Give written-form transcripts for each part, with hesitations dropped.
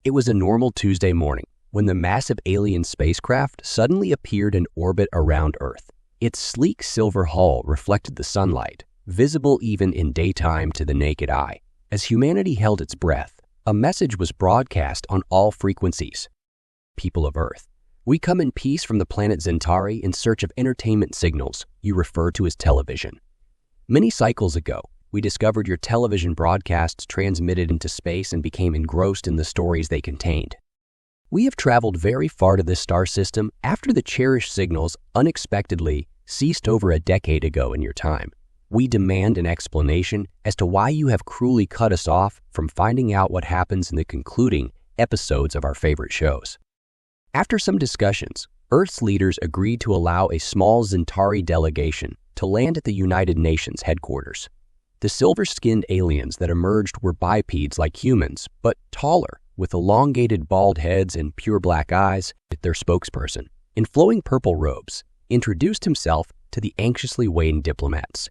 It was a normal Tuesday morning when the massive alien spacecraft suddenly appeared in orbit around Earth. Its sleek silver hull reflected the sunlight, visible even in daytime to the naked eye. As humanity held its breath, a message was broadcast on all frequencies. People of Earth, we come in peace from the planet Centauri in search of entertainment signals you refer to as television. Many cycles ago, we discovered your television broadcasts transmitted into space and became engrossed in the stories they contained. We have traveled very far to this star system after the cherished signals unexpectedly ceased over a decade ago in your time. We demand an explanation as to why you have cruelly cut us off from finding out what happens in the concluding episodes of our favorite shows. After some discussions, Earth's leaders agreed to allow a small Centauri delegation to land at the United Nations headquarters. The silver-skinned aliens that emerged were bipeds like humans, but taller, with elongated bald heads and pure black eyes. Their spokesperson, in flowing purple robes, introduced himself to the anxiously waiting diplomats.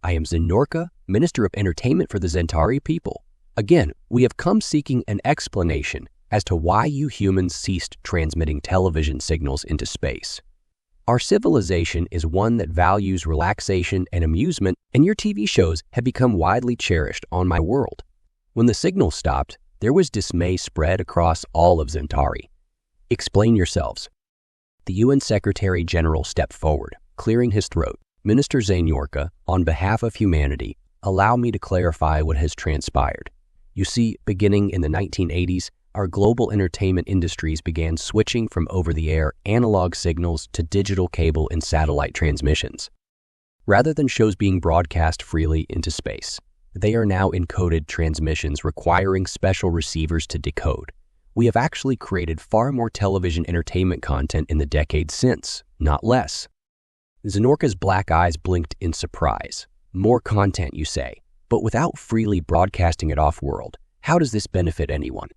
I am Zenorka, Minister of Entertainment for the Centauri people. Again, we have come seeking an explanation as to why you humans ceased transmitting television signals into space. Our civilization is one that values relaxation and amusement, and your TV shows have become widely cherished on my world. When the signal stopped, there was dismay spread across all of Centauri. Explain yourselves. The UN Secretary General stepped forward, clearing his throat. Minister Zenorka, on behalf of humanity, allow me to clarify what has transpired. You see, beginning in the 1980s, our global entertainment industries began switching from over-the-air analog signals to digital cable and satellite transmissions. Rather than shows being broadcast freely into space, they are now encoded transmissions requiring special receivers to decode. We have actually created far more television entertainment content in the decades since, not less. Zenorka's black eyes blinked in surprise. More content, you say, but without freely broadcasting it off-world. How does this benefit anyone?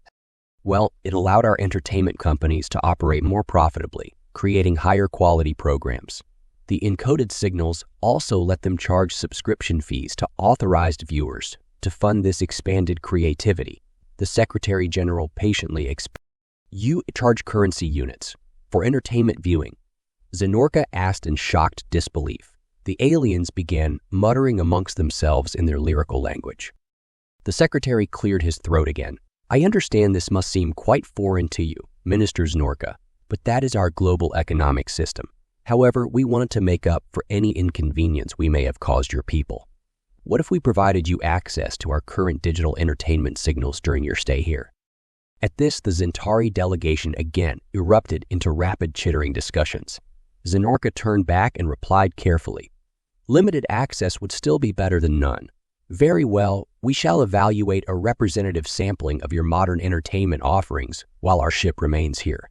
Well, it allowed our entertainment companies to operate more profitably, creating higher quality programs. The encoded signals also let them charge subscription fees to authorized viewers to fund this expanded creativity. The Secretary General patiently explained. You charge currency units for entertainment viewing. Zenorka asked in shocked disbelief. The aliens began muttering amongst themselves in their lyrical language. The Secretary cleared his throat again. I understand this must seem quite foreign to you, Minister Zenorka, but that is our global economic system. However, we wanted to make up for any inconvenience we may have caused your people. What if we provided you access to our current digital entertainment signals during your stay here? At this, the Centauri delegation again erupted into rapid chittering discussions. Zenorka turned back and replied carefully. Limited access would still be better than none. Very well, we shall evaluate a representative sampling of your modern entertainment offerings while our ship remains here.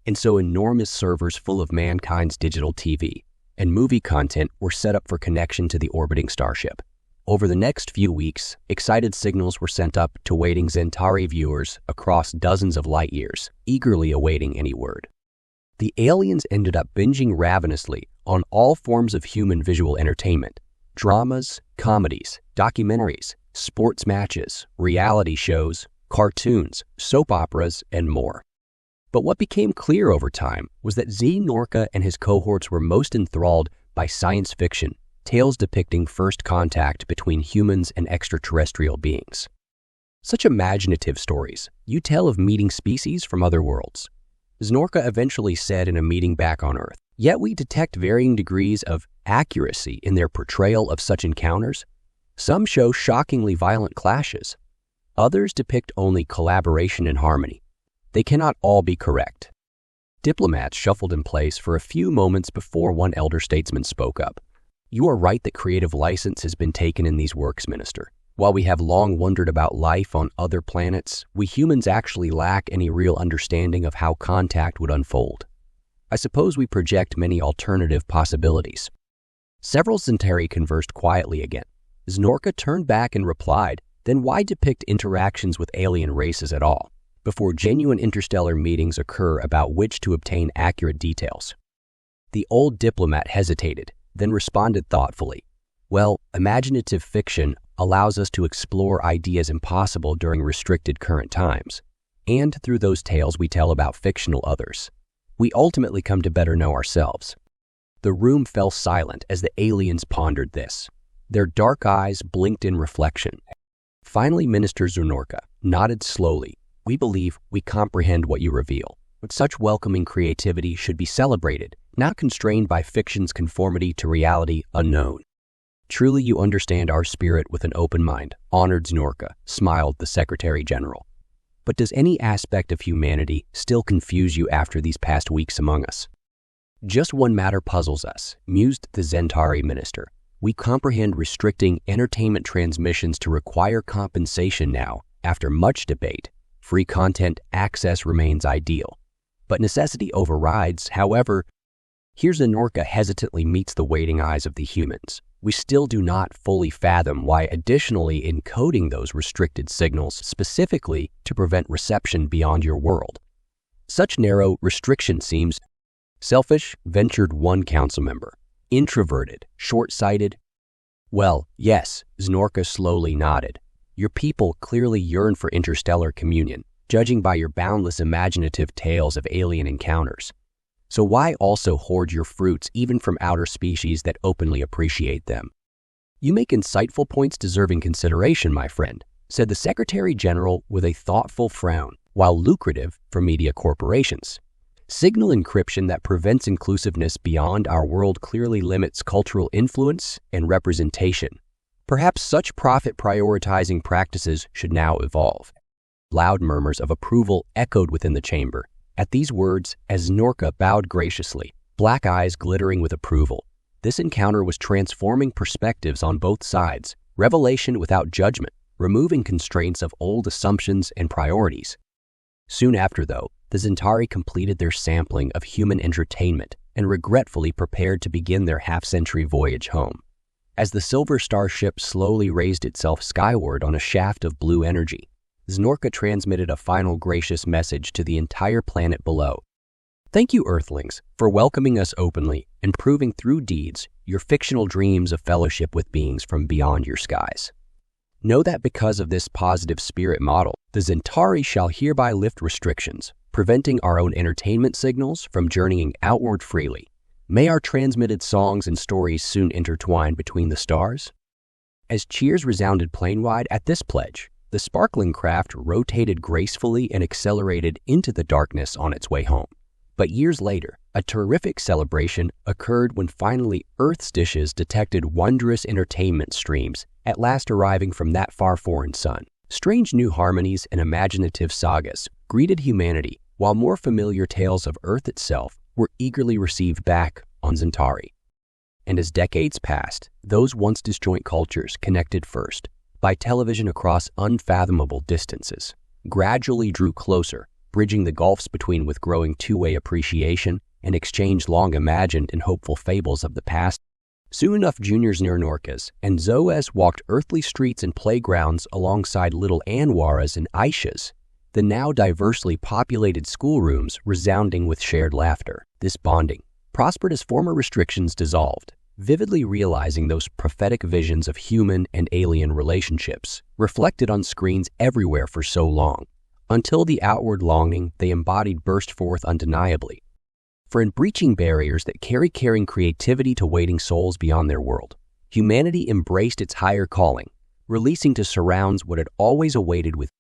And so enormous servers full of mankind's digital TV and movie content were set up for connection to the orbiting starship. Over the next few weeks, excited signals were sent up to waiting Centauri viewers across dozens of light years, eagerly awaiting any word. The aliens ended up binging ravenously on all forms of human visual entertainment. Dramas, comedies, documentaries, sports matches, reality shows, cartoons, soap operas, and more. But what became clear over time was that Zenorka and his cohorts were most enthralled by science fiction, tales depicting first contact between humans and extraterrestrial beings. Such imaginative stories you tell of meeting species from other worlds. Zenorka eventually said in a meeting back on Earth, yet we detect varying degrees of accuracy in their portrayal of such encounters. Some show shockingly violent clashes. Others depict only collaboration and harmony. They cannot all be correct. Diplomats shuffled in place for a few moments before one elder statesman spoke up. You are right that creative license has been taken in these works, Minister. While we have long wondered about life on other planets, we humans actually lack any real understanding of how contact would unfold. I suppose we project many alternative possibilities. Several Centauri conversed quietly again. Zenorka turned back and replied, then why depict interactions with alien races at all, before genuine interstellar meetings occur about which to obtain accurate details? The old diplomat hesitated, then responded thoughtfully. Well, imaginative fiction allows us to explore ideas impossible during restricted current times. and through those tales we tell about fictional others, we ultimately come to better know ourselves. The room fell silent as the aliens pondered this. Their dark eyes blinked in reflection. Finally, Minister Zunorka nodded slowly. We believe we comprehend what you reveal, but such welcoming creativity should be celebrated, not constrained by fiction's conformity to reality unknown. Truly you understand our spirit with an open mind, honored Zunorka, smiled the Secretary General. But does any aspect of humanity still confuse you after these past weeks among us? Just one matter puzzles us, mused the Zentari minister. We comprehend restricting entertainment transmissions to require compensation now. After much debate, free content access remains ideal. But necessity overrides. However, here Zunorka hesitantly meets the waiting eyes of the humans. We still do not fully fathom why additionally encoding those restricted signals specifically to prevent reception beyond your world. Such narrow restriction seems selfish, ventured one council member. Introverted, short-sighted. Well, yes, Zunorka slowly nodded. Your people clearly yearn for interstellar communion, judging by your boundless imaginative tales of alien encounters. So why also hoard your fruits even from outer species that openly appreciate them? You make insightful points deserving consideration, my friend, said the Secretary General with a thoughtful frown, while lucrative for media corporations. Signal encryption that prevents inclusiveness beyond our world clearly limits cultural influence and representation. Perhaps such profit-prioritizing practices should now evolve. Loud murmurs of approval echoed within the chamber. At these words, as Zunorka bowed graciously, black eyes glittering with approval, this encounter was transforming perspectives on both sides, revelation without judgment, removing constraints of old assumptions and priorities. Soon after, though, the Zentari completed their sampling of human entertainment and regretfully prepared to begin their half-century voyage home. As the Silver Star ship slowly raised itself skyward on a shaft of blue energy, Zunorka transmitted a final gracious message to the entire planet below. Thank you, Earthlings, for welcoming us openly and proving through deeds your fictional dreams of fellowship with beings from beyond your skies. Know that because of this positive spirit model, the Zentari shall hereby lift restrictions, preventing our own entertainment signals from journeying outward freely. May our transmitted songs and stories soon intertwine between the stars. As cheers resounded plainwide at this pledge, the sparkling craft rotated gracefully and accelerated into the darkness on its way home. But years later, a terrific celebration occurred when finally Earth's dishes detected wondrous entertainment streams at last arriving from that far foreign sun. Strange new harmonies and imaginative sagas greeted humanity, while more familiar tales of Earth itself were eagerly received back on Zentari. And as decades passed, those once disjoint cultures connected first by television across unfathomable distances, gradually drew closer, bridging the gulfs between with growing two-way appreciation and exchanged long imagined and hopeful fables of the past. Soon enough, juniors near Norcas and Zoas walked earthly streets and playgrounds alongside little Anwaras and Aishas, the now diversely populated schoolrooms resounding with shared laughter. This bonding prospered as former restrictions dissolved, vividly realizing those prophetic visions of human and alien relationships reflected on screens everywhere for so long, until the outward longing they embodied burst forth undeniably. For in breaching barriers that carrying creativity to waiting souls beyond their world, humanity embraced its higher calling, releasing to surrounds what had always awaited with